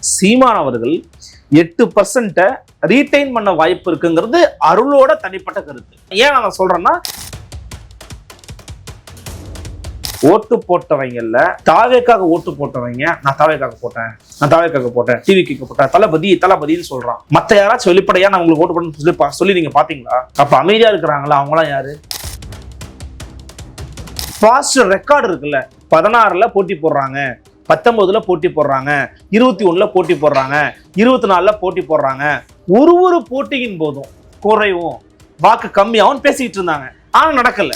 சீமான் அவர்கள் 8% ரீடைன் பண்ண வாய்ப்பு இருக்குங்கிறது அருளோட தனிப்பட்ட கருத்து. ஏன் நான் சொல்றேன்னா, ஓட்டு போட்டவங்கல்ல தாவேக்காக ஓட்டு போட்டவங்க நான் தாவேக்காக போட்டேன் டிவிக்கு போட்டேன் தளபதின்னு சொல்றான். மத்த யாராச்சும் வெளிப்படையா நான் உங்களுக்கு ஓட்டு போட்டு சொல்லி நீங்க பாத்தீங்களா? அப்ப அமைதியா இருக்கிறாங்களா? அவங்களாம் யாரு? ஃபாஸ்ட் ரெக்கார்டு இருக்குல்ல, 16ல போட்டி போடுறாங்க, 19ல போட்டி போடுறாங்க, 21ல போட்டி போடுறாங்க, 24ல போட்டி போடுறாங்க. ஒரு போட்டியின் போதும் குறைவும் வாக்கு கம்மியாகவும் பேசிக்கிட்டு இருந்தாங்க. ஆனா நடக்கல.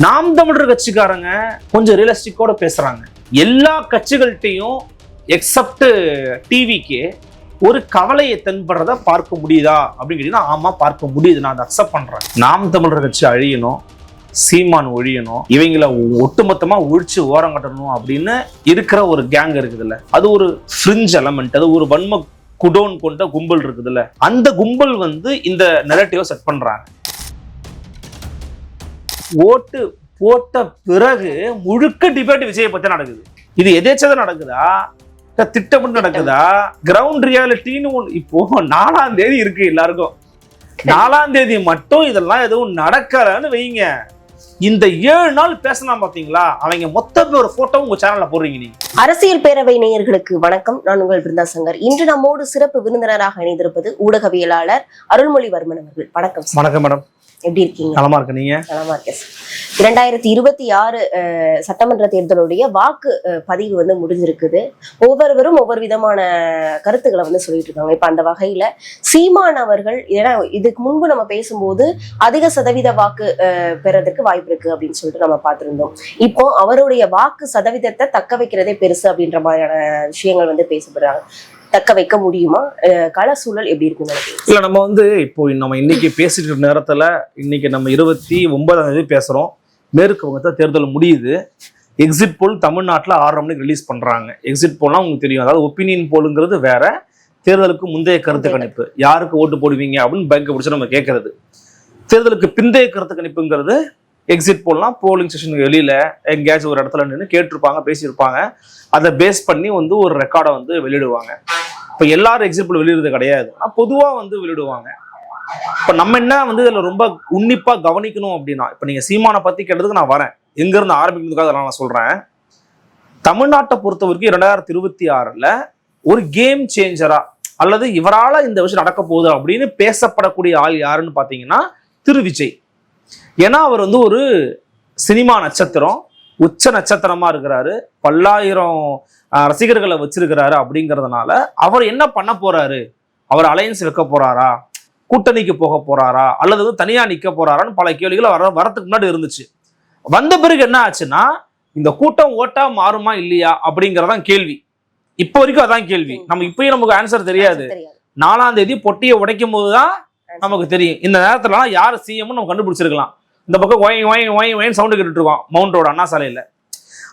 நாம் தமிழர் கட்சிக்காரங்க கொஞ்சம் ரியலிஸ்டிக்கோட பேசுறாங்க. எல்லா கட்சிகள்கிட்டையும் எக்ஸப்ட் டிவிக்கு ஒரு கவலையை தென்படுறத பார்க்க முடியுதா அப்படின்னு கேட்டீங்கன்னா, ஆமா பார்க்க முடியுது. நான் அதை அக்செப்ட் பண்றேன். நாம் தமிழர் கட்சி அழியணும், சீமான் ஒழியணும், இவங்களை ஒட்டுமொத்தமா ஒழிச்சு ஓரம் கட்டணும் அப்படின்னு இருக்கிற ஒரு கேங் இருக்குதுல்ல, அது ஒரு ஃப்ரிஞ்ச் எலமெண்ட், அது ஒரு வன்ம குடோன் கொண்ட கும்பல் இருக்குதுல்ல, அந்த கும்பல் இந்த நெரேட்டிவை செட் பண்றாங்க. ஓட்டு போட்ட பிறகு முழுக்க டிபேட் விஜயை பத்தி நடக்குது. இது எதேச்சதான் நடக்குதா, திட்டமிட்டு நடக்குதா? கிரவுண்ட் ரியாலிட்டின்னு இப்போ 4ஆம் தேதி இருக்கு. எல்லாருக்கும் 4ஆம் தேதி மட்டும் இதெல்லாம் எதுவும் நடக்கலன்னு வைங்க. இந்த 7 நாள் பேசலாம் பாத்தீங்களா? அவங்க மொத்தமே ஒரு போட்டோ உங்க சேனல்ல போடுறீங்க. நீங்க அரசியல் பேரவை நேயர்களுக்கு வணக்கம். நான் உங்கள் பிருந்தா சங்கர். இன்று நம்மோடு சிறப்பு விருந்தினராக இணைந்திருப்பது ஊடகவியலாளர் அருள்மொழிவர்மன் அவர்கள். வணக்கம். வணக்கம் மேடம். எப்படி இருக்கீங்க? நலமா இருக்கு. நீங்க? நலமா இருக்கேன் சார். 2026 சட்டமன்ற தேர்தலுடைய வாக்கு பதிவு முடிஞ்சிருக்குது. ஒவ்வொருவரும் ஒவ்வொரு விதமான கருத்துக்களை சொல்லிட்டு இருக்காங்க. இப்ப அந்த வகையில சீமான் அவர்கள், ஏன்னா இதுக்கு முன்பு நம்ம பேசும்போது அதிக சதவீத வாக்கு பெறதுக்கு வாய்ப்பு இருக்கு அப்படின்னு சொல்லிட்டு நம்ம பார்த்திருந்தோம். இப்போ அவருடைய வாக்கு சதவீதத்தை தக்க வைக்கிறதே பெருசு அப்படின்ற மாதிரியான விஷயங்கள் பேசப்படுறாங்க. தக்க வைக்க முடியுமா? கள சூழல் எப்படி இருக்குன்னு இல்ல, நம்ம இப்போ நம்ம இன்னைக்கு பேசிட்டு இருக்க நேரத்துல, இன்னைக்கு நம்ம 29ஆம் தேதி பேசுறோம். மேற்கு வங்கத்துல தேர்தல் முடியுது. எக்ஸிட் போல் தமிழ்நாட்டில் 6 மணிக்கு ரிலீஸ் பண்றாங்க. எக்ஸிட் போல்லாம் உங்களுக்கு தெரியும், அதாவது ஒப்பீனியன் போலுங்கிறது வேற, தேர்தலுக்கு முந்தைய கருத்து கணிப்பு, யாருக்கு ஓட்டு போடுவீங்க அப்படின்னு பேங்க் பிடிச்சு நம்ம கேட்கறது. தேர்தலுக்கு பிந்தைய கருத்து கணிப்புங்கிறது எக்ஸிட் போல்லாம் போலிங் ஸ்டேஷனுக்கு வெளியில எங்கேயாச்சும் ஒரு இடத்துல நின்று கேட்டிருப்பாங்க, பேசியிருப்பாங்க. அதை பேஸ் பண்ணி ஒரு ரெக்கார்டை வெளியிடுவாங்க. இப்போ எல்லாரும் எக்ஸிட் போல் வெளியிடுறது கிடையாது, பொதுவாக வெளியிடுவாங்க. இப்போ நம்ம என்ன இதில் ரொம்ப உன்னிப்பா கவனிக்கணும் அப்படின்னா, இப்போ நீங்க சீமானை பத்தி கேட்டதுக்கு நான் வரேன், எங்க இருந்து ஆரம்பிக்கிறதுக்காக நான் சொல்றேன். தமிழ்நாட்டை பொறுத்த வரைக்கும் 2026ல ஒரு கேம் சேஞ்சரா அல்லது இவரால இந்த விஷயம் நடக்க போகுது அப்படின்னு பேசப்படக்கூடிய ஆள் யாருன்னு பாத்தீங்கன்னா திரு விஜய். ஏன்னா அவர் ஒரு சினிமா நட்சத்திரம், உச்ச நட்சத்திரமா இருக்கிறாரு, பல்லாயிரம் ரசிகர்களை வச்சிருக்கிறாரு. அப்படிங்கிறதுனால அவர் என்ன பண்ண போறாரு, அவர் அலையன்ஸ் வைக்க போறாரா, கூட்டணிக்கு போக போறாரா, அல்லது தனியா நிக்க போறாரான்னு பல கேள்விகள் வரத்துக்கு முன்னாடி இருந்துச்சு. வந்த பிறகு என்ன ஆச்சுன்னா, இந்த கூட்டம் ஓட்டா மாறுமா இல்லையா அப்படிங்கறதான் கேள்வி. இப்போ வரைக்கும் அதான் கேள்வி. இப்பயும் நமக்கு ஆன்சர் தெரியாது. 4ஆம் தேதி பொட்டியை உடைக்கும் போதுதான் நமக்கு தெரியும். இந்த நேரத்துல யாரு சிஎம் நம்ம கண்டுபிடிச்சிருக்கலாம். இந்த பக்கம் ஒய் சவுண்டு கேட்டுட்டு இருக்கோம் மவுண்ட் ரோடு அண்ணா சாலையில.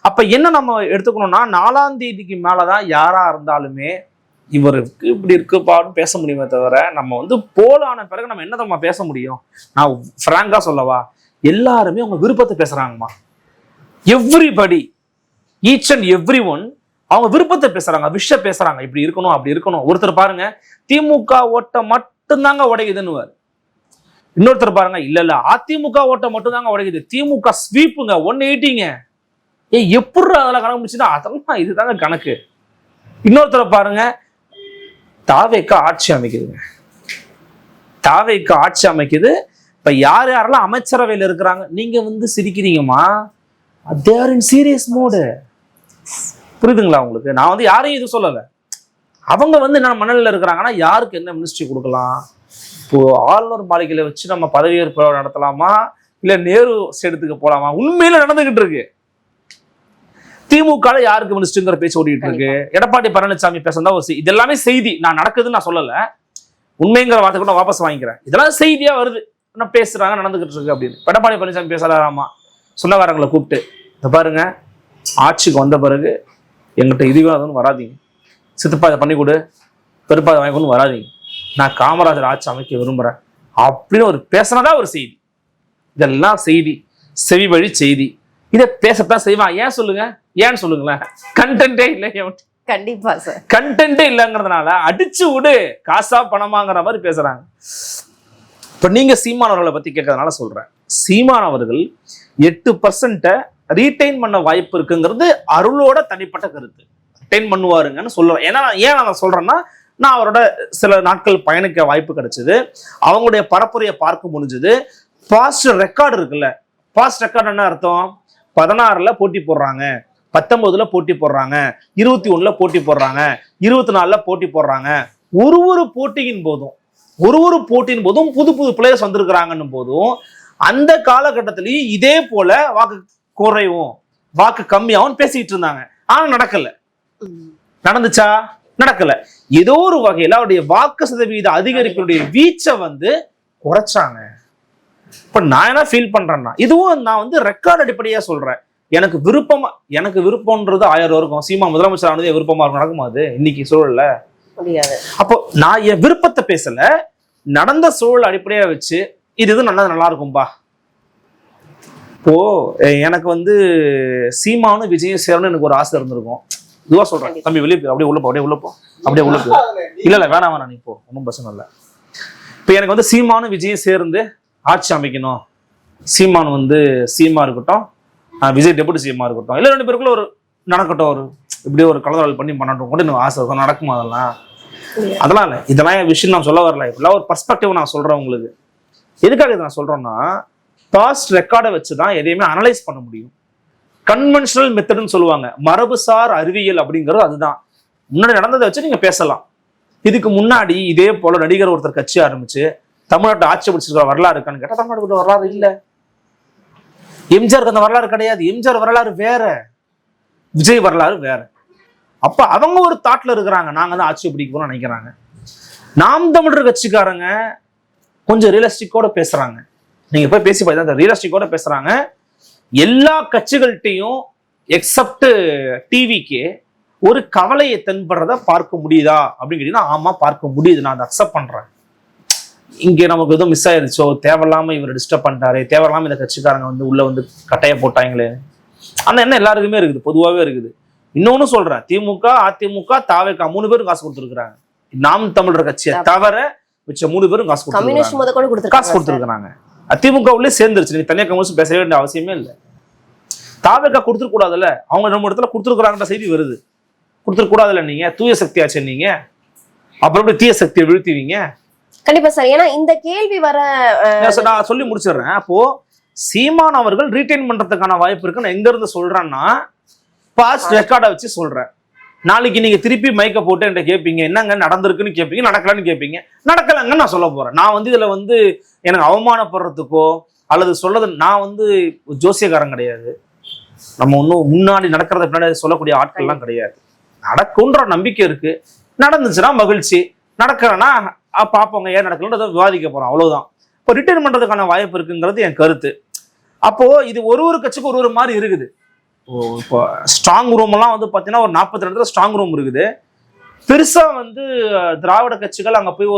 அப்ப என்ன நம்ம எடுத்துக்கணும்னா, 4ஆம் தேதிக்கு மேலதான் யாரா இருந்தாலுமே இவருக்கு இப்படி இருக்குப்பான்னு பேச முடியுமே தவிர, நம்ம போலான பிறகு நம்ம என்ன நம்ம பேச முடியும்? நான் பிராங்கா சொல்லவா, எல்லாருமே அவங்க விருப்பத்தை பேசுறாங்கம்மா. Everybody, each and every one அவங்க விருப்பத்தை பேசுறாங்க, விஷயம் பேசுறாங்க. இப்படி இருக்கணும், அப்படி இருக்கணும். ஒருத்தர் பாருங்க, திமுக ஓட்ட மட்டும்தாங்க உடைக்குதுன்னு. இன்னொருத்தர் பாருங்க, இல்ல அதிமுக ஓட்ட மட்டும் தாங்க உடைக்குது, திமுக ஸ்வீப்புங்க 180ங்க. எப்படி அதெல்லாம் கணக்கு முடிச்சுன்னா, அதெல்லாம் இதுதாங்க கணக்கு. இன்னொருத்தர் பாருங்க, தாவேக்கா ஆட்சி அமைக்குதுங்க, தாவேக்கா ஆட்சி அமைக்குது. இப்ப யார் யாரெல்லாம் அமைச்சரவையில் இருக்கிறாங்க, நீங்க சிரிக்கிறீங்கம்மா, they are in serious mode. புரியுதுங்களா உங்களுக்கு? நான் யாரையும் இது சொல்லல. அவங்க என்ன மனநிலையில் இருக்கிறாங்கன்னா, யாருக்கு என்ன மினிஸ்ட்ரி கொடுக்கலாம், இப்போ ஆளுநர் மாளிகையில வச்சு நம்ம பதவியேற்பு நடத்தலாமா, இல்ல நேரு ஸ்டேடியத்துக்கு போலாமா? உண்மையில நடந்துகிட்டு இருக்கு. திமுக யாருக்கு மினிஸ்டருங்கிற பேச்சு ஓடிட்டு இருக்கு. எடப்பாடி பழனிசாமி பேசுறதா இது எல்லாமே செய்தி. நான் நடக்குதுன்னு நான் சொல்லல, உண்மைங்கிற வார்த்தை கூட வாபஸ் வாங்கிக்கிறேன். இதெல்லாம் செய்தியா வருது, என்ன பேசுறாங்க, நடந்துகிட்டு இருக்கு அப்படின்னு. எடப்பாடி பழனிசாமி பேசலாமா, சொந்தக்காரங்களை கூப்பிட்டு, இதை பாருங்க, ஆட்சிக்கு வந்த பிறகு எங்கிட்ட இதுவும் வராதிங்க, சித்தப்பா இதை பண்ணி கொடு, பெருப்பா இதை வாங்கி கொண்டு வராதிங்க, நான் காமராஜர் ஆட்சி அமைக்க விரும்புறேன் அப்படின்னு ஒரு பேசினதா ஒரு செய்தி. இதெல்லாம் செய்தி, செவி வழி செய்தி. இதை பேசத்தான் செய்வான். ஏன் சொல்லுங்க, ஏன்னு சொல்லுங்களேன். கண்டென்ட்டே இல்லை. கண்டிப்பா சார். கண்டென்ட்டே இல்லைங்கிறதுனால அடிச்சு விடு காசா பணமாங்கிற மாதிரி பேசுறாங்க. இப்ப நீங்க சீமான் அவர்களை பத்தி கேட்கறதுனால சொல்றேன், சீமான் அவர்கள் 8% ரீடைன் பண்ண வாய்ப்பு இருக்குங்கிறது அருளோட தனிப்பட்ட கருத்து. ரிட்டைன் பண்ணுவாருங்கன்னு சொல்றேன். ஏன்னா ஏன் நான் சொல்றேன்னா, நான் அவரோட சில நாட்கள் பயணிக்க வாய்ப்பு கிடைச்சது, அவங்களுடைய பரப்புரையை பார்க்க முடிஞ்சது. பாஸ்ட் ரெக்கார்டு இருக்குல்ல, பாஸ்ட் ரெக்கார்டு என்ன அர்த்தம்? 16ல போட்டி போடுறாங்க, 19ல போட்டி போடுறாங்க, 21ல போட்டி போடுறாங்க, 24ல போட்டி போடுறாங்க. ஒரு போட்டியின் போதும் புது புது பிளேயர்ஸ் வந்திருக்கிறாங்கன்னு போதும் அந்த காலகட்டத்திலேயும் இதே போல வாக்கு குறைவும் வாக்கு கம்மியாகவும் பேசிட்டு இருந்தாங்க. ஆனா நடக்கல. நடந்துச்சா? நடக்கல. ஏதோ ஒரு வகையில அவருடைய வாக்கு சதவீத அதிகரிப்புடைய வீச்சை குறைச்சாங்க. இப்ப நான் என்ன ஃபீல் பண்றேன்னா, இதுவும் நான் ரெக்கார்ட் அடிப்படையா சொல்றேன். எனக்கு விருப்பம்ன்றது 1000 இருக்கும். சீமா முதலமைச்சர் ஆனது விருப்பமா இருக்கும். நடக்குமா அது இன்னைக்கு சூழல்ல? முடியாது. அப்போ நான் என் விருப்பத்தை பேசல, நடந்த சூழல் அடிப்படையா வச்சு இது நல்லா இருக்கும்பா. இப்போ எனக்கு சீமானும் விஜயும் சேரணும்னு எனக்கு ஒரு ஆசை இருந்திருக்கும். இதுவா சொல்றேன் தம்பி, வெளியே அப்படியே உள்ள போ இல்ல வேணாம் நீ போ, ஒன்றும் பிரச்சனை இல்லை. இப்ப எனக்கு சீமானும் விஜயும் சேர்ந்து ஆட்சி அமைக்கணும். சீமான் சீமா இருக்கட்டும், விஜய் டெபுட்டி சிஎம்மா இருக்கட்டும், இல்லை 2 பேருக்குள்ள ஒரு நடக்கட்டும், ஒரு இப்படியே ஒரு கலந்தால் பண்ணி பண்ணட்டும் கூட எனக்கு ஆசை தான். நடக்குமா? அதெல்லாம் இல்லை. இதெல்லாம் என் விஷயம் நான் சொல்ல வரல. இப்பெல்லாம் ஒரு பர்ஸ்பெக்டிவ் நான் சொல்றேன் உங்களுக்கு. எதுக்காக இதை நான் சொல்றேன்னா, பாஸ்ட் ரெக்கார்டை வச்சுதான் எதையுமே அனலைஸ் பண்ண முடியும். கன்வென்ஷனல் மெத்தட்னு சொல்லுவாங்க, மரபுசார் அறிவியல் அப்படிங்கிறது அதுதான். முன்னாடி நடந்ததை வச்சு நீங்க பேசலாம். இதுக்கு முன்னாடி இதே போல நடிகர் ஒருத்தர் கட்சி ஆரம்பிச்சு தமிழ்நாட்டை ஆட்சி பிடிச்சிருக்கிற வரலாறு இருக்கான்னு கேட்டா தமிழ்நாடு வரலாறு இல்லை. எம்ஜிஆருக்கு அந்த வரலாறு கிடையாது. எம்ஜிஆர் வரலாறு வேற, விஜய் வரலாறு வேற. அப்ப அவங்க ஒரு தாட்ல இருக்கிறாங்க, நாங்க தான் ஆட்சி பிடிக்க போறோம்னு நினைக்கிறாங்க. நாம் தமிழர் கட்சிக்காரங்க கொஞ்சம் ரியலிஸ்டிக்கோட பேசுறாங்க. நீங்க போய் பேசி பார்த்தா ரியலிஸ்டிக்கோட பேசுறாங்க. எல்லா கட்சிகள்கிட்டையும் எக்ஸப்ட் டிவிக்கு ஒரு கவலையை தென்படுறத பார்க்க முடியுதா அப்படின்னு கேட்டீங்கன்னா, ஆமா பார்க்க முடியுது, நான் அதை அக்செப்ட் பண்றேன். இங்க நமக்கு எதுவும் மிஸ் ஆயிருச்சோ, தேவையில்லாம இவர் டிஸ்டர்ப் பண்ணிட்டாரு, தேவையில்லாம இந்த கட்சிக்காரங்க உள்ள கட்டைய போட்டாங்களே, அந்த எண்ணம் எல்லாருக்குமே இருக்குது, பொதுவாகவே இருக்குது. இன்னொன்னு சொல்றேன், திமுக, அதிமுக, தாவேகா 3 பேரும் காசு கொடுத்துருக்காங்க. நாம் தமிழர் கட்சியை தவிர மிச்ச 3 பேரும் காசு கொடுத்துருக்காங்க. அதிமுக உள்ளே சேர்ந்துருச்சு. நீ தனியா கம்யூனிஸ்ட் பேச வேண்டிய அவசியமே இல்லை. தாவேகா கொடுத்துருக்க கூடாதுல்ல, அவங்க 2 இடத்துல கொடுத்துருக்காங்கன்ற செய்தி வருது. கொடுத்துருக்க கூடாதுல்ல, நீங்க தூய சக்தி ஆச்சு, நீங்க அப்புறம் எப்படி தீய சக்தியை வீழ்த்துவீங்க? கண்டிப்பா சார். ஏன்னா இந்த கேள்வி வர நான் சொல்லி முடிச்சிடுறேன். அப்போ சீமான் அவர்கள் ரீடைன் பண்றதுக்கான வாய்ப்பு இருக்குன்னு எங்க இருந்து சொல்றேன்னா, பாஸ்ட் ரெக்கார்டை வச்சு சொல்றேன். நாளைக்கு நீங்க திருப்பி மைக்க போட்டு என்கிட்ட கேட்பீங்க, என்னங்க நடந்திருக்குன்னு கேட்பீங்க, நடக்கலன்னு கேட்பீங்க. நடக்கலங்கன்னு நான் சொல்ல போறேன். நான் இதுல எனக்கு அவமானப்படுறதுக்கோ அல்லது சொல்றது, நான் ஜோசியக்காரன் கிடையாது. நம்ம ஒன்றும் முன்னாடி நடக்கிறத பின்னாடி சொல்லக்கூடிய ஆட்கள்லாம் கிடையாது. நடக்கும்ன்ற நம்பிக்கை இருக்கு. நடந்துச்சுன்னா மகிழ்ச்சி, நடக்கிறேன்னா பார்ப்போங்க ஏன் நடக்கலன்றதை விவாதிக்க போறோம், அவ்வளவுதான். இப்போ ரிட்டர்ன் பண்றதுக்கான வாய்ப்பு இருக்குங்கிறது என் கருத்து. அப்போ இது ஒரு கட்சிக்கு ஒரு மாதிரி இருக்குது. இப்போ ஸ்ட்ராங் ரூம் எல்லாம் பாத்தீங்கன்னா ஒரு 42 ஸ்ட்ராங் ரூம் இருக்குது. பெருசா திராவிட கட்சிகள் அங்க போய்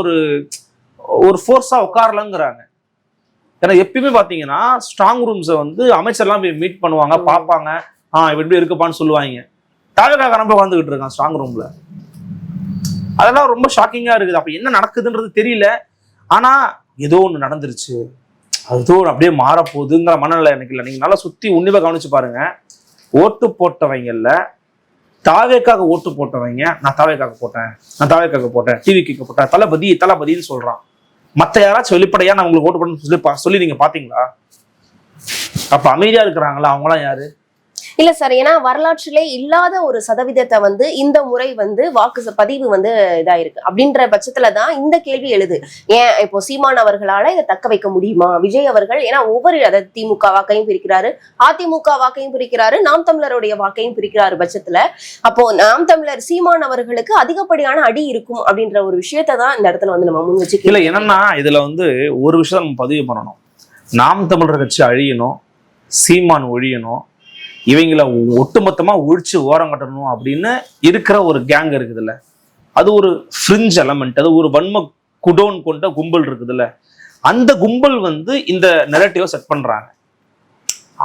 ஒரு ஃபோர்ஸா உட்காரலங்கிறாங்க. ஏன்னா எப்பயுமே பாத்தீங்கன்னா ஸ்ட்ராங் ரூம்ஸை அமைச்சர்லாம் போய் மீட் பண்ணுவாங்க, பார்ப்பாங்க, இப்படி இருக்குப்பான்னு சொல்லுவாங்க. தாவேகா போய் வந்துகிட்டு இருக்கான் ஸ்ட்ராங் ரூம்ல. அதெல்லாம் ரொம்ப ஷாக்கிங்கா இருக்குது. அப்ப என்ன நடக்குதுன்றது தெரியல. ஆனா ஏதோ ஒண்ணு நடந்துருச்சு, அதோ அப்படியே மாறப்போகுதுங்கிற மனநிலை எனக்கு இல்லை. நீங்க நல்லா சுத்தி உன்னிப்பா கவனிச்சு பாருங்க. ஓட்டு போட்டவங்கல்ல, தாவேக்காக ஓட்டு போட்டவங்க, நான் தாவேக்காக போட்டேன், டிவிக்கு போட்டேன், தளபதின்னு சொல்றான். மத்த யாராச்சும் வெளிப்படையா நான் உங்களுக்கு ஓட்டு போட்டேன்னு சொல்லி நீங்க பாத்தீங்களா? அப்ப அமைதியா இருக்கிறாங்களா? அவங்களாம் யாரு? இல்ல சார், ஏன்னா வரலாற்றிலே இல்லாத ஒரு சதவீதத்தை இந்த முறை வாக்கு பதிவு இதாயிருக்கு. அப்படின்ற பட்சத்துலதான் இந்த கேள்வி எழுது. ஏன் இப்போ சீமான் அவர்களால இதை தக்க வைக்க முடியுமா? விஜய் அவர்கள் ஏன்னா ஒவ்வொரு திமுக வாக்கையும் பிரிக்கிறாரு, அதிமுக வாக்கையும் பிரிக்கிறாரு, நாம் தமிழருடைய வாக்கையும் பிரிக்கிறாரு பட்சத்துல, அப்போ நாம் தமிழர் சீமான் அவர்களுக்கு அதிகப்படியான அடி இருக்கும் அப்படின்ற ஒரு விஷயத்த தான் இந்த இடத்துல நம்ம முன் வச்சு. இல்ல என்னன்னா, இதுல ஒரு விஷயம் நம்ம பதிவு பண்ணணும். நாம் தமிழர் கட்சி அழியணும், சீமான் ஒழியணும், இவங்களை ஒட்டுமொத்தமா ஒழிச்சு ஓரம் கட்டணும் அப்படின்னு இருக்கிற ஒரு கேங் இருக்குதுல்ல, அது ஒரு ஃப்ரிஞ்ச் எலமெண்ட், அது ஒரு வன்ம குடோன் கொண்ட கும்பல் இருக்குதுல்ல. அந்த கும்பல் இந்த நெரேட்டிவை செட் பண்றாங்க.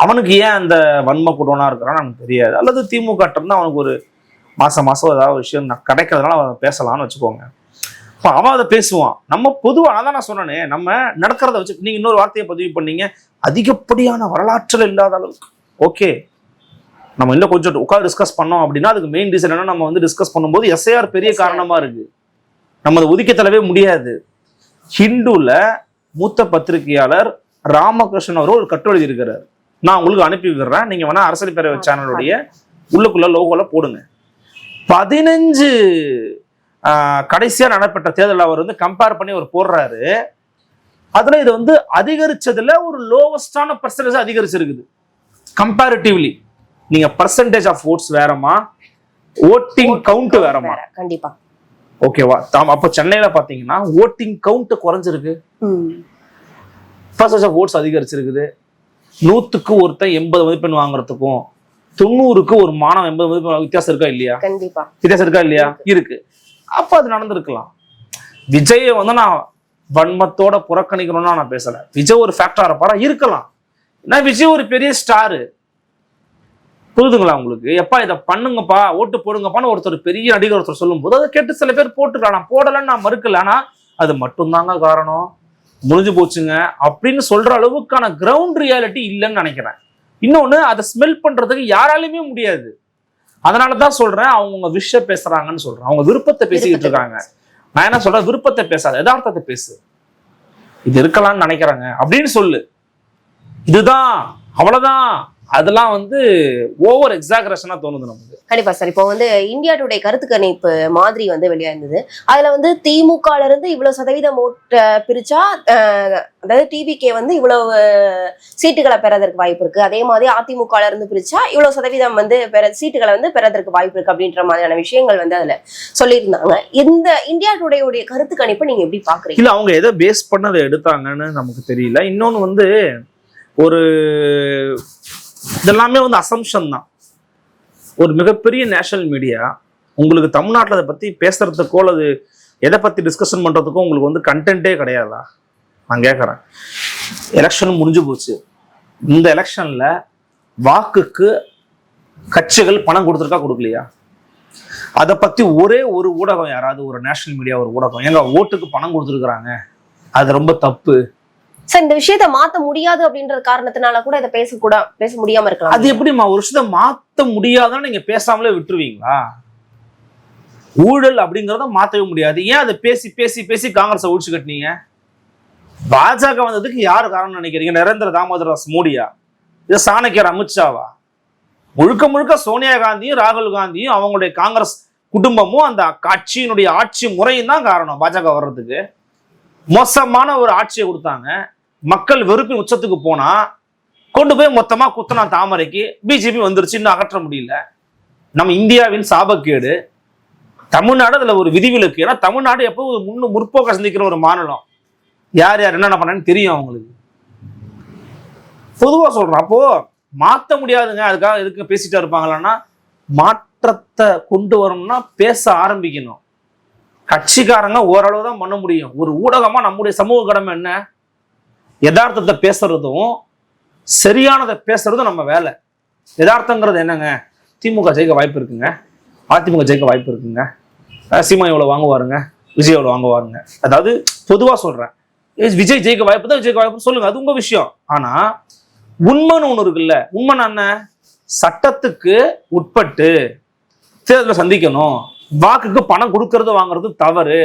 அவனுக்கு ஏன் அந்த வன்ம குடோனா இருக்கிறான்னு எனக்கு தெரியாது. அல்லது திமுக இருந்தா அவனுக்கு மாசம் ஏதாவது விஷயம் கிடைக்கிறதுனால அவன் பேசலாம்னு வச்சுக்கோங்க. இப்போ அவன் அதை பேசுவான். நம்ம பொதுவாக அதான் நான் சொன்னேனே, நம்ம நடக்கிறத வச்சு நீங்க இன்னொரு வார்த்தையை பதிவு பண்ணீங்க, அதிகப்படியான வரலாற்றில் இல்லாத அளவுக்கு. ஓகே, நம்ம இன்னும் கொஞ்சம் உட்காந்து டிஸ்கஸ் பண்ணோம் அப்படின்னா அதுக்கு மெயின் ரீசன் என்ன, நம்ம வந்து டிஸ்கஸ் பண்ணும்போது எஸ்ஐஆர் பெரிய காரணமா இருக்கு. நம்ம அதை ஒதுக்கி தள்ளவே முடியாது. ஹிந்துல மூத்த பத்திரிகையாளர் ராமகிருஷ்ணன் அவர் ஒரு கட்டுரை எழுதியிருக்கிறார். நான் உங்களுக்கு அனுப்பி விடுறேன். நீங்க வேணா அரசியல் பேரவை சேனலுடைய உள்ளுக்குள்ள லோகோல போடுங்க. 15 கடைசியா நடைபெற்ற தேர்தல் அவர் வந்து கம்பேர் பண்ணி அவர் போடுறாரு. அதுல இது வந்து அதிகரிச்சதுல ஒரு லோவஸ்டான பர்சன்டேஜ் அதிகரிச்சிருக்குது கம்பேரிட்டிவ்லி. நீங்க பர்சன்டேஜ் ஆஃப் ஓட்ஸ் வேறமா, ஓட்டிங் கவுண்ட் வேறமா. கண்டிப்பா. ஓகேவா? அப்ப சென்னையில பாத்தீங்கன்னா ஓட்டிங் கவுண்ட் குறைஞ்சிருக்கு, பர்சன்டேஜ் ஆஃப் ஓட்ஸ் அதிகரிச்சிருக்குது. 100க்கு ஒருத்தன் 80 மதிப்பெண் வாங்குறதுக்கும் 90க்கு ஒரு மாணவன் 80 மதிப்பெண் வித்தியாசம் இருக்கா இல்லையா? கண்டிப்பா வித்தியாசம் இருக்கா இல்லையா? இருக்கு. அப்ப அது நடந்திருக்கலாம். விஜயை வந்து நான் வன்மத்தோட புறக்கணிக்கணும்னா நான் பேசல. விஜய் ஒரு ஃபேக்டரா பாடா இருக்கலாம். நான் விஜய் ஒரு பெரிய ஸ்டாரு, புரியுதுங்களா உங்களுக்கு? எப்பா இதை பண்ணுங்கப்பா, ஓட்டு போடுங்கப்பான்னு ஒருத்தர் பெரிய நடிகர் ஒருத்தர் சொல்லும் போது அதை கேட்டு சில பேர் போட்டுக்கலாம். நான் போடலன்னு நான் மறுக்கல, ஆனா அது மட்டும்தாங்க காரணம், முடிஞ்சு போச்சுங்க அப்படின்னு சொல்ற அளவுக்கான கிரவுண்ட் ரியாலிட்டி இல்லைன்னு நினைக்கிறேன். இன்னொன்னு, அதை ஸ்மெல் பண்றதுக்கு யாராலுமே முடியாது. அதனாலதான் சொல்றேன், அவங்க விஷய பேசுறாங்கன்னு சொல்றேன். அவங்க விருப்பத்தை பேசிக்கிட்டு இருக்காங்க. நான் என்ன சொல்றேன், விருப்பத்தை பேசாத, யதார்த்தத்தை பேசு. இது இருக்கலாம்னு நினைக்கிறாங்க அப்படின்னு சொல்லு, இதுதான் அவ்வளவுதான். அதெல்லாம் வந்து ஓவர் எக்ஸாகரேஷனா தோணுது நமக்கு. கண்டிப்பா சார். இப்போ வந்து இந்தியா டுடே கருத்து கணிப்பு மாதிரி வந்து வெளியாயிருந்தது. அதுல வந்து திமுகல இருந்து இவ்வளவு சதவீதம் ஓட்டு பிரிச்சா, அதாவது டிவிகே வந்து இவ்வளவு சீட்டுகளை பெறதற்கு வாய்ப்பு இருக்கு, அதே மாதிரி அதிமுகல இருந்து பிரிச்சா இவ்வளவு சதவீதம் வந்து சீட்டுகளை வந்து பெறதற்கு வாய்ப்பு இருக்கு அப்படின்ற மாதிரியான விஷயங்கள் வந்து அதுல சொல்லியிருந்தாங்க. இந்த இந்தியா டுடே உடைய கருத்து கணிப்பு நீங்க எப்படி பாக்குறீங்க? இல்ல, அவங்க எதை பேஸ் பண்ணதை எடுத்தாங்கன்னு நமக்கு தெரியல. இன்னொன்னு வந்து ஒரு இதெல்லாமே வந்து அசம்ஷன் தான். ஒரு மிகப்பெரிய நேஷனல் மீடியா உங்களுக்கு தமிழ்நாட்டில் அதை பற்றி பேசுறதுக்கோ அல்லது எதை பற்றி டிஸ்கஷன் பண்ணுறதுக்கோ உங்களுக்கு வந்து கண்டென்ட்டே கிடையாதா? நான் கேட்குறேன். எலெக்ஷன் முடிஞ்சு போச்சு. இந்த எலெக்ஷனில் வாக்குக்கு கட்சிகள் பணம் கொடுத்துருக்கா கொடுக்கலையா? அதை பற்றி ஒரே ஒரு ஊடகம், யாராவது ஒரு நேஷனல் மீடியா ஒரு ஊடகம், எங்க ஓட்டுக்கு பணம் கொடுத்துருக்குறாங்க, அது ரொம்ப தப்பு சார், இந்த விஷயத்த மாத்த முடியாது அப்படின்ற காரணத்தினால கூட இதை பேச முடியாம இருக்கலாம். அது எப்படிமா ஒரு விஷயத்த மாத்த முடியாதுன்னு நீங்க பேசாமலே விட்டுருவீங்களா? ஊழல் அப்படிங்கறத மாத்தவே முடியாது. ஏன் அதை பேசி பேசி பேசி காங்கிரஸை ஒழிச்சு கட்டினீங்க? பாஜக வந்ததுக்கு யாரு காரணம் நினைக்கிறீங்க? நரேந்திர தாமோதர் தாஸ் மோடியா? இது சாணக்கியர் அமித்ஷாவா? முழுக்க முழுக்க சோனியா காந்தியும் ராகுல் காந்தியும் அவங்களுடைய காங்கிரஸ் குடும்பமும் அந்த கட்சியினுடைய ஆட்சி முறையும் தான் காரணம் பாஜக வர்றதுக்கு. மோசமான ஒரு ஆட்சியை கொடுத்தாங்க. மக்கள் வெறுப்பின் உச்சத்துக்கு போனா கொண்டு போய் மொத்தமா குத்தனா தாமரைக்கு. பிஜேபி வந்துருச்சு, இன்னும் அகற்ற முடியல. நம்ம இந்தியாவின் சாபக்கேடு. தமிழ்நாடு அதுல ஒரு விதிவிலக்கு. ஏன்னா தமிழ்நாடு எப்போ முற்போக்க சந்திக்கிற ஒரு மாநிலம். யார் யார் என்னென்ன பண்ணான்னு தெரியும் அவங்களுக்கு. பொதுவா சொல்றோம். அப்போ மாத்த முடியாதுங்க, அதுக்காக எதுக்கு பேசிட்டா இருப்பாங்களான்னா, மாற்றத்தை கொண்டு வரணும்னா பேச ஆரம்பிக்கணும். கட்சிக்காரங்க ஓரளவு தான் பண்ண முடியும். ஒரு ஊடகமா நம்முடைய சமூக கடமை என்ன? யதார்த்தத்தை பேசுறதும் சரியானதை பேசுறதும் நம்ம வேலை. யதார்த்தங்கிறது என்னங்க? திமுக ஜெயிக்க வாய்ப்பு இருக்குங்க, அதிமுக ஜெயிக்க வாய்ப்பு இருக்குங்க, சீமா எவ்வளவு வாங்குவாருங்க, விஜய் எவ்வளவு வாங்குவாருங்க. அதாவது பொதுவா சொல்றேன், விஜய் ஜெயிக்க வாய்ப்பு தான், ஜெயிக்க வாய்ப்பு சொல்லுங்க, அது உங்க விஷயம். ஆனா உண்மைன்னு ஒண்ணு இருக்குல்ல. உண்மை என்ன? சட்டத்துக்கு உட்பட்டு தேர்தலை சந்திக்கணும். வாக்குக்கு பணம் கொடுக்கறது வாங்குறது தவறு.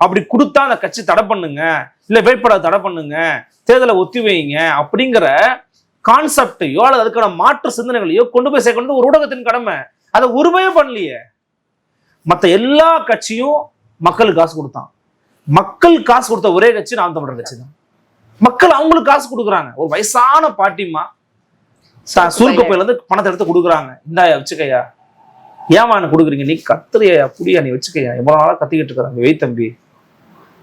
அப்படி கொடுத்தா அந்த கட்சி தடை பண்ணுங்க, இல்ல வேட்பாளர் தடை பண்ணுங்க, தேர்தலை ஒத்தி வைங்க அப்படிங்கிற கான்செப்டையோ அல்லது அதுக்கான மாற்று சிந்தனைகளையோ கொண்டு போய் சேர்க்கணும் ஒரு ஊடகத்தின் கடமை. அதை உரிமையே பண்ணலையே. மற்ற எல்லா கட்சியும் மக்களுக்கு காசு கொடுத்தான். மக்கள் காசு கொடுத்த ஒரே கட்சி நாம் தமிழர் கட்சி தான். மக்கள் அவங்களுக்கு காசு கொடுக்குறாங்க. ஒரு வயசான பாட்டிமா சுருக்கப்பையில இருந்து பணத்தை எடுத்து கொடுக்குறாங்க. இந்தாயா வச்சுக்கையா, ஏமா என்ன கொடுக்குறீங்க, நீ கத்துறியா புடியா, நீ வச்சுக்கையா, எவ்வளவு நாளா கத்திக்கிட்டு இருக்கிறாங்க, வெய் தம்பி.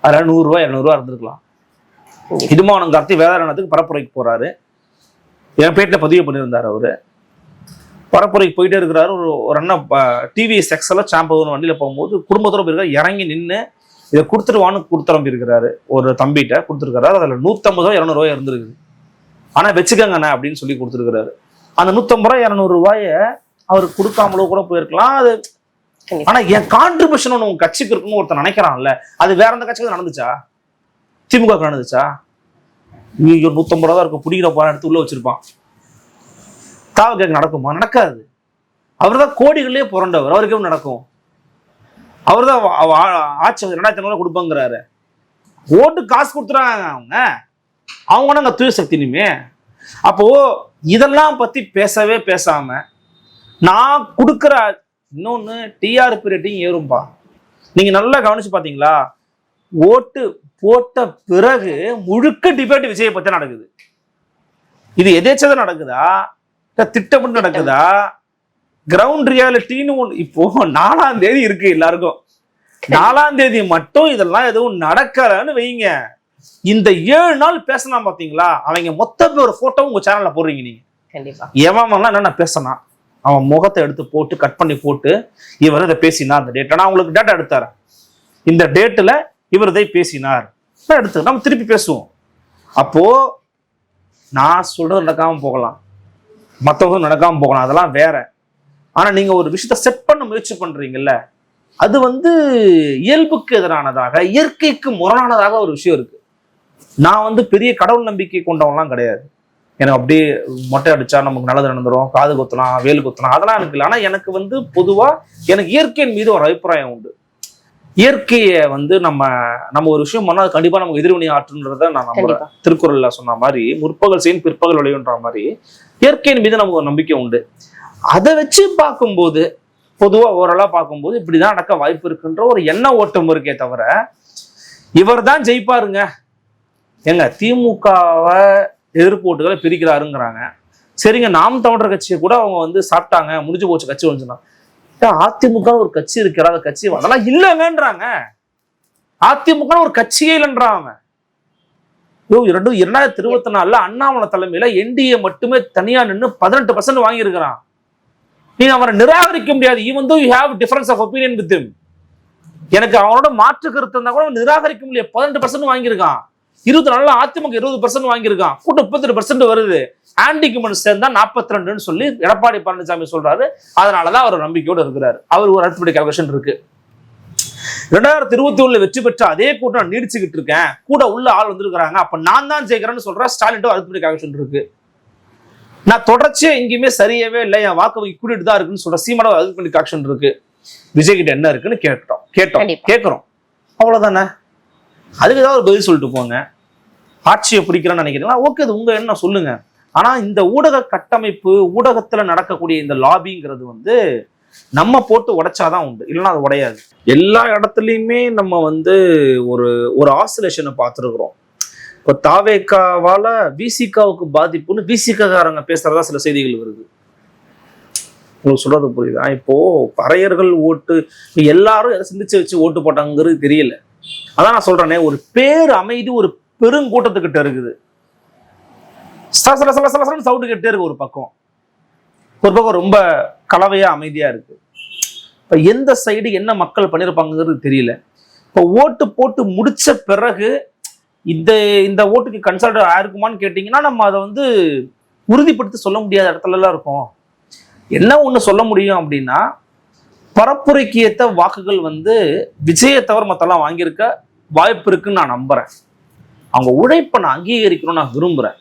அதுல 100 ரூபாய் 200 ரூபாய் இருந்திருக்கலாம். இடுமானம் கார்த்தி வேதாரணத்துக்கு பரப்புரைக்கு போறாரு. என் பேட்டில் பதிவு பண்ணியிருந்தாரு. அவரு பரப்புரைக்கு போயிட்டே இருக்கிறாரு. ஒரு அண்ணன் டிவி செக்ஸ்ல சாம்பவன் வண்டியில போகும்போது குடும்பத்தோட போயிருக்காரு. இறங்கி நின்று இதை கொடுத்துருவான்னு கொடுத்துறம்பி இருக்கிறாரு. ஒரு தம்பிகிட்ட கொடுத்துருக்காரு. அதுல 150 ரூபாய் 200 ரூபாய் இருந்திருக்குது. ஆனா வச்சுக்கங்கண்ணே அப்படின்னு சொல்லி கொடுத்துருக்காரு. அந்த 150 ரூபாய் 200 ரூபாய அவருக்கு கொடுக்காமலோ கூட போயிருக்கலாம். அது கண்டிப்பா. ஆனா என் கான்ட்ரிபியூஷன் ஒண்ணு உங்க கட்சிக்கு இருக்குன்னு ஒருத்தன் நினைக்கிறான்ல, அது வேற எந்த கட்சிக்கு நடந்துச்சா? திமுக நடந்துச்சா? ஐயோ 150 ரூபா இருக்கும், பிடிக்கிற போற எடுத்து உள்ள வச்சிருப்பான். தாவ நடக்குமா? நடக்காது. அவர் தான் கோடிகளே புரண்டவர், அவருக்கு எப்படி நடக்கும்? அவர் தான் ஆட்சி 2500 கொடுப்பாங்கிறாரு. ஓட்டு காசு கொடுத்துறாங்க அவங்க நாங்க தூய சக்தி இனிமே. அப்போ இதெல்லாம் பத்தி பேசவே பேசாம நான் கொடுக்குற இன்னொன்னு டிஆர்பி ரேட்டிங் ஏறும்பா. நீங்க நல்லா கவனிச்சு பாத்தீங்களா? ஓட்டு போட்ட பிறகு முழுக்க டிபேட் விஜயை பத்தி நடக்குது. இது எதேச்சதான் நடக்குதா, திட்டமிட்டு நடக்குதா, கிரவுண்ட் ரியாலிட்டின்னு ஒண்ணு இப்போ 4ஆம் தேதி இருக்கு எல்லாருக்கும். 4ஆம் தேதி மட்டும் இதெல்லாம் எதுவும் நடக்கலன்னு வைங்க, இந்த 7 நாள் பேசலாம் பாத்தீங்களா, அவங்க மொத்த ஒரு போட்டோ உங்க சேனல்ல போடுறீங்க நீங்க. கண்டிப்பா. எவன் என்ன பேசினான், அவன் முகத்தை எடுத்து போட்டு கட் பண்ணி போட்டு இவர் இதை பேசினார் அந்த டேட். நான் உங்களுக்கு டேட்டா எடுத்தாரேன், இந்த டேட்ல இவர் இதை பேசினார் எடுத்து நம்ம திருப்பி பேசுவோம். அப்போ நான் சொல்றது நடக்காம போகலாம், மற்றவங்க நடக்காம போகலாம், அதெல்லாம் வேற. ஆனா நீங்க ஒரு விஷயத்த செட் பண்ண முயற்சி பண்றீங்கல்ல, அது இயல்புக்கு எதிரானதாக, இயற்கைக்கு முரணானதாக ஒரு விஷயம் இருக்கு. நான் பெரிய கடவுள் நம்பிக்கை கொண்டவன்லாம் கிடையாது. எனக்கு அப்படியே மொட்டை அடிச்சா நமக்கு நல்லது நடந்துடும், காது கொத்தலாம், வேலு கொத்தலாம், அதெல்லாம் எனக்கு இல்லை. ஆனா எனக்கு பொதுவா எனக்கு இயற்கையின் மீது ஒரு அபிப்பிராயம் உண்டு. இயற்கையை நம்ம ஒரு விஷயம் பண்ணா அது கண்டிப்பா நமக்கு எதிர்வினை ஆற்றுன்றத நான் நம்புறேன். திருக்குறள்ல சொன்ன மாதிரி முற்பகல் செய்யும் பிற்பகல் விளையுன்ற மாதிரி இயற்கையின் மீது நமக்கு ஒரு நம்பிக்கை உண்டு. அதை வச்சு பார்க்கும்போது, பொதுவா ஓரளவு பார்க்கும்போது இப்படிதான் நடக்க வாய்ப்பு இருக்குன்ற ஒரு எண்ண ஓட்டம் இருக்கே தவிர இவர் தான் ஜெயிப்பாருங்க. ஏங்க திமுகவை எதிர்ப்பு ஓட்டுகளை பிரிக்கிறாருங்கிறாங்க. சரிங்க, நாம் தமிழர் கட்சியை கூட அவங்க சாப்பிட்டாங்க, முடிஞ்சு போச்சு கட்சி வந்துச்சுன்னா, அதிமுக ஒரு கட்சி இருக்கிற கட்சி அதெல்லாம் இல்லைங்கன்றாங்க. அதிமுக ஒரு கட்சியே இல்லைன்றாங்க. 2024 அண்ணாமலை தலைமையில என்டிஏ மட்டுமே தனியா நின்று 18% வாங்கியிருக்கிறான். நீங்க அவரை நிராகரிக்க முடியாது. Even though you have difference of opinion with him. எனக்கு அவனோட மாற்று கருத்து இருந்தா கூட நிராகரிக்க முடியாது. 18% வாங்கியிருக்கான். 24 அதிமுக 20% வாங்கியிருக்கான். கூட்டம் 38% வருது. ஆன்டி கம்யூனிஸ்ட் சேர்ந்தா 42 சொல்லி எடப்பாடி பழனிசாமி சொல்றாரு. அதனாலதான் அவர் நம்பிக்கையோடு இருக்கிறாரு. அவர் ஒரு அடிப்படை கால்குலேஷன் இருக்கு. 2021 வெற்றி பெற்ற அதே கூட்டம் நான் நீடிச்சுக்கிட்டு இருக்கேன், கூட உள்ள ஆள் வந்திருக்கிறாங்க, அப்ப நான் தான் ஜெயிக்கிறேன்னு சொல்றேன். ஸ்டாலின் அடிப்படை கால்குலேஷன் இருக்கு. நான் தொடர்ச்சியா எங்கேயுமே சரியவே இல்லை, என் வாக்கு வங்கி கூட்டிட்டு தான் இருக்குன்னு சொல்ற சீமான அடிப்படை கால்குலேஷன் இருக்கு. விஜய் கிட்ட என்ன இருக்குன்னு கேட்கிறோம். அவ்வளவுதானே. அதுக்கு ஏதாவது ஒரு பதில் சொல்லிட்டு போங்க. ஆட்சியை பிடிக்கிறேன்னு நினைக்கிறீங்களா? ஓகே, அது உங்க என்ன சொல்லுங்க. ஆனா இந்த ஊடக கட்டமைப்பு, ஊடகத்துல நடக்கக்கூடிய இந்த லாபிங்கிறது நம்ம போட்டு உடைச்சாதான் உண்டு, இல்லைன்னா அது உடையாது. எல்லா இடத்துலயுமே நம்ம ஒரு ஆசிலேஷனை பார்த்துருக்குறோம். இப்போ தாவேக்காவால விசிகாவுக்கு பாதிப்புன்னு விசிகாரங்க பேசுறதா சில செய்திகள் வருது. உங்களுக்கு சொல்றது புரியுதா? இப்போ பறையர்கள் ஓட்டு எல்லாரும் எதை சிந்திச்சு வச்சு ஓட்டு போட்டாங்கிறது தெரியல. அதான் நான் சொல்றேனே, ஒரு பேர் அமைதி ஒரு பெருங்கூட்டத்துக்கிட்ட இருக்குது. சவுண்டு கிட்டே இருக்கு. ஒரு பக்கம் ரொம்ப கலவையா அமைதியா இருக்கு. இப்ப எந்த சைடு என்ன மக்கள் பண்ணிருப்பாங்கிறது தெரியல. இப்ப ஓட்டு போட்டு முடிச்ச பிறகு இந்த ஓட்டுக்கு கன்சல்ட் ஆயிருக்குமான்னு கேட்டீங்கன்னா நம்ம அதை உறுதிப்படுத்தி சொல்ல முடியாத இடத்துல எல்லாம் இருக்கும். என்ன ஒண்ணு சொல்ல முடியும் அப்படின்னா, பரப்புரைக்கு ஏற்ற வாக்குகள் விஜயை தவிர மத்தெல்லாம் வாங்கியிருக்க வாய்ப்பு இருக்குன்னு நான் நம்புறேன். அவங்க உழைப்பை நான் அங்கீகரிக்கணும்னு நான் விரும்புறேன்.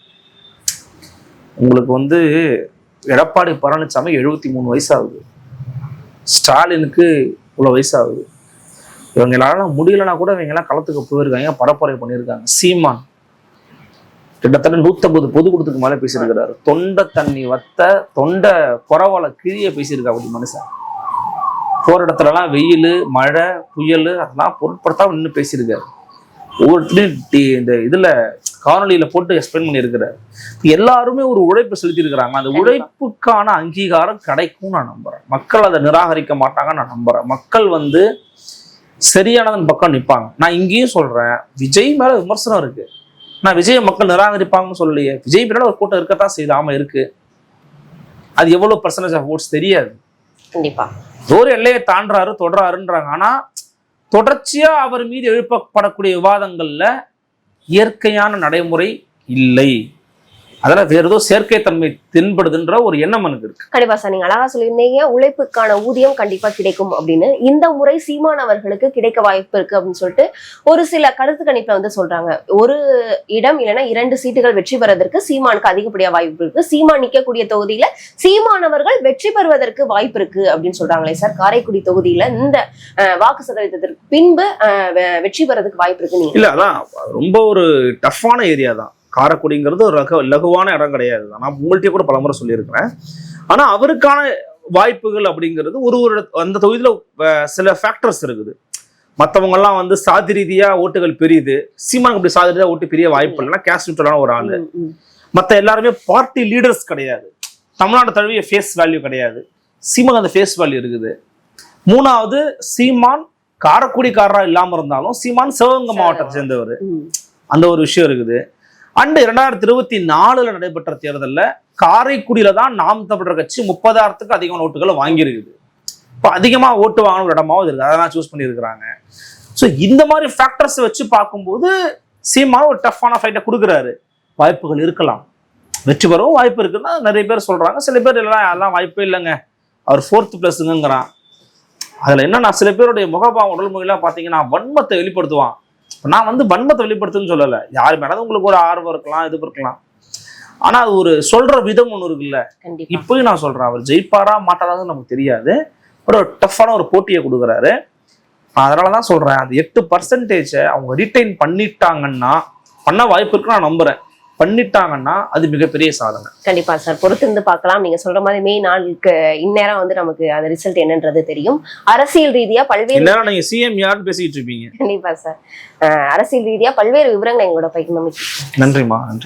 உங்களுக்கு எடப்பாடி பழனிசாமி 73 வயசாகுது, ஸ்டாலினுக்கு இவ்வளவு வயசாகுது. இவங்களால முடியலன்னா கூட இவங்க எல்லாம் களத்துக்கு போயிருக்காங்க, பரப்புரை பண்ணியிருக்காங்க. சீமான் கிட்டத்தட்ட 150 பொதுக்கூட்டத்துக்கு மேல பேசியிருக்கிறாரு. தொண்டை தண்ணி தொண்டை குறவால கிழிய பேசியிருக்கா அப்படி மனுஷன். போற இடத்துல எல்லாம் வெயில், மழை, புயல் அதெல்லாம் பொருட்படுத்தாம நின்று பேசியிருக்காரு. ஒவ்வொருத்தரையும் இந்த இதுல காணொலியில போட்டு எக்ஸ்பிளைன் பண்ணியிருக்கிறாரு. எல்லாருமே ஒரு உழைப்பு செலுத்தி இருக்கிறாங்க. அந்த உழைப்புக்கான அங்கீகாரம் கிடைக்கும் நான் நம்புறேன். மக்கள் அதை நிராகரிக்க மாட்டாங்க நான் நம்புறேன். மக்கள் சரியானதன் பக்கம் நிற்பாங்க. நான் இங்கேயும் சொல்றேன், விஜய் மேல விமர்சனம் இருக்கு. நான் விஜய் மக்கள் நிராகரிப்பாங்கன்னு சொல்லலையே. விஜய் பின்னால ஒரு கூட்டம் இருக்கத்தான் செய்தாம இருக்கு. அது எவ்வளவு பர்சன்டேஜ் ஆஃப் ஓட்ஸ் தெரியாது. கண்டிப்பா ஒரு எல்லையை தாண்டாரு தொடராருன்றாங்க. ஆனா தொடர்ச்சியா அவர் மீது எழுப்பப்படக்கூடிய விவாதங்கள்ல இயற்கையான நடைமுறை இல்லை. அதெல்லாம் வேற ஏதோ செயற்கை தன்மை தென்படுதுன்ற ஒரு எண்ணம் எனக்கு இருக்கு. கண்டிப்பா சார், நீங்க அழகா சொல்லியிருந்தீங்க உழைப்புக்கான ஊதியம் கண்டிப்பா கிடைக்கும் அப்படின்னு. இந்த முறை சீமான் அவர்களுக்கு கிடைக்க வாய்ப்பு இருக்கு அப்படின்னு சொல்லிட்டு ஒரு சில கருத்து கணிப்புல வந்து சொல்றாங்க. ஒரு இடம் இல்லைன்னா 2 சீட்டுகள் வெற்றி பெறுவதற்கு சீமானுக்கு அதிகப்படியா வாய்ப்பு இருக்கு. சீமான் நிக்கக்கூடிய தொகுதியில சீமானவர்கள் வெற்றி பெறுவதற்கு வாய்ப்பு இருக்கு அப்படின்னு சொல்றாங்களே சார். காரைக்குடி தொகுதியில இந்த வாக்கு சதவீதத்திற்கு பின்பு வெற்றி பெறதுக்கு வாய்ப்பு இருக்கு. நீங்க இல்ல, அதான் ரொம்ப ஒரு டஃப்பான ஏரியா தான் காரைக்குடிங்கிறது. ஒரு லகுவான இடம் கிடையாது. நான் உங்கள்கிட்ட கூட பலமுறை சொல்லியிருக்கிறேன். ஆனா அவருக்கான வாய்ப்புகள் அப்படிங்கிறது ஒரு அந்த தொகுதியில சில ஃபேக்டர்ஸ் இருக்குது. மற்றவங்க எல்லாம் வந்து சாதி ரீதியா ஓட்டுகள் பெரியுது. சீமானுக்கு அப்படி சாதி ரீதியா ஓட்டு பெரிய வாய்ப்பு இல்லைன்னா கேஸ்ட் நியூட்ரலான ஒரு ஆளு. மற்ற எல்லாருமே பார்ட்டி லீடர்ஸ் கிடையாது. தமிழ்நாடு தழுவிய ஃபேஸ் வேல்யூ கிடையாது. சீமான் அந்த ஃபேஸ் வேல்யூ இருக்குது. 3வது, சீமான் காரைக்குடிக்காரரா இல்லாம இருந்தாலும் சீமான் சிவகங்கை மாவட்டத்தை சேர்ந்தவர். அந்த ஒரு விஷயம் இருக்குது. அண்ட் 2024 நடைபெற்ற தேர்தலில் காரைக்குடியில தான் நாம் தமிழர் கட்சி 30,000க்கு அதிகமான ஓட்டுகளை வாங்கியிருக்குது. இப்போ அதிகமா ஓட்டு வாங்கணும் ஒரு இடமாவும் இருக்குது. அதெல்லாம் சூஸ் பண்ணியிருக்கிறாங்க. ஸோ இந்த மாதிரி ஃபேக்டர்ஸ் வச்சு பார்க்கும்போது சீமான் ஒரு டஃப்பான ஃபைட்டை கொடுக்குறாரு. வாய்ப்புகள் இருக்கலாம், வெற்றி பெறவும் வாய்ப்பு இருக்குன்னா நிறைய பேர் சொல்றாங்க. சில பேர் எல்லாம் அதெல்லாம் வாய்ப்பே இல்லைங்க, அவர் 4th பிளஸ்ங்கிறான். அதுல என்னன்னா சில பேருடைய முகபாவம் உடல் மொழியெல்லாம் பார்த்தீங்கன்னா வன்மத்தை வெளிப்படுத்துவான். நான் வந்து வன்மத்தை வெளிப்படுத்துன்னு சொல்லலை. யார் மேலே உங்களுக்கு ஒரு ஆர்வம் இருக்கலாம், இது இருக்கலாம். ஆனா அது ஒரு சொல்ற விதம் ஒண்ணு இருக்குல்ல. இப்பயும் நான் சொல்றேன், அவர் ஜெயிப்பாரா மாட்டாரான்னு நமக்கு தெரியாது. ஒரு டஃப்பான ஒரு போட்டியை கொடுக்குறாரு. அதனாலதான் சொல்றேன், அந்த 8% அவங்க ரிட்டைன் பண்ணிட்டாங்கன்னா, பண்ண வாய்ப்பு இருக்குன்னு நான் நம்புறேன். பண்ணிட்டாங்கன்னா அது மிகப்பெரிய சாதனை. கண்டிப்பா சார், பொறுத்திருந்து பார்க்கலாம். நீங்க சொல்ற மாதிரி மே 4க்கு இந்நேரம் வந்து நமக்கு அந்த ரிசல்ட் என்னன்றது தெரியும். அரசியல் ரீதியா பல்வேறு நீங்க சிஎம் யாருன்னு பேசிட்டு இருப்பீங்க. கண்டிப்பா சார், அரசியல் ரீதியா பல்வேறு விவரங்கள் எங்களோட பகிர்ந்து. நன்றிமா, நன்றி.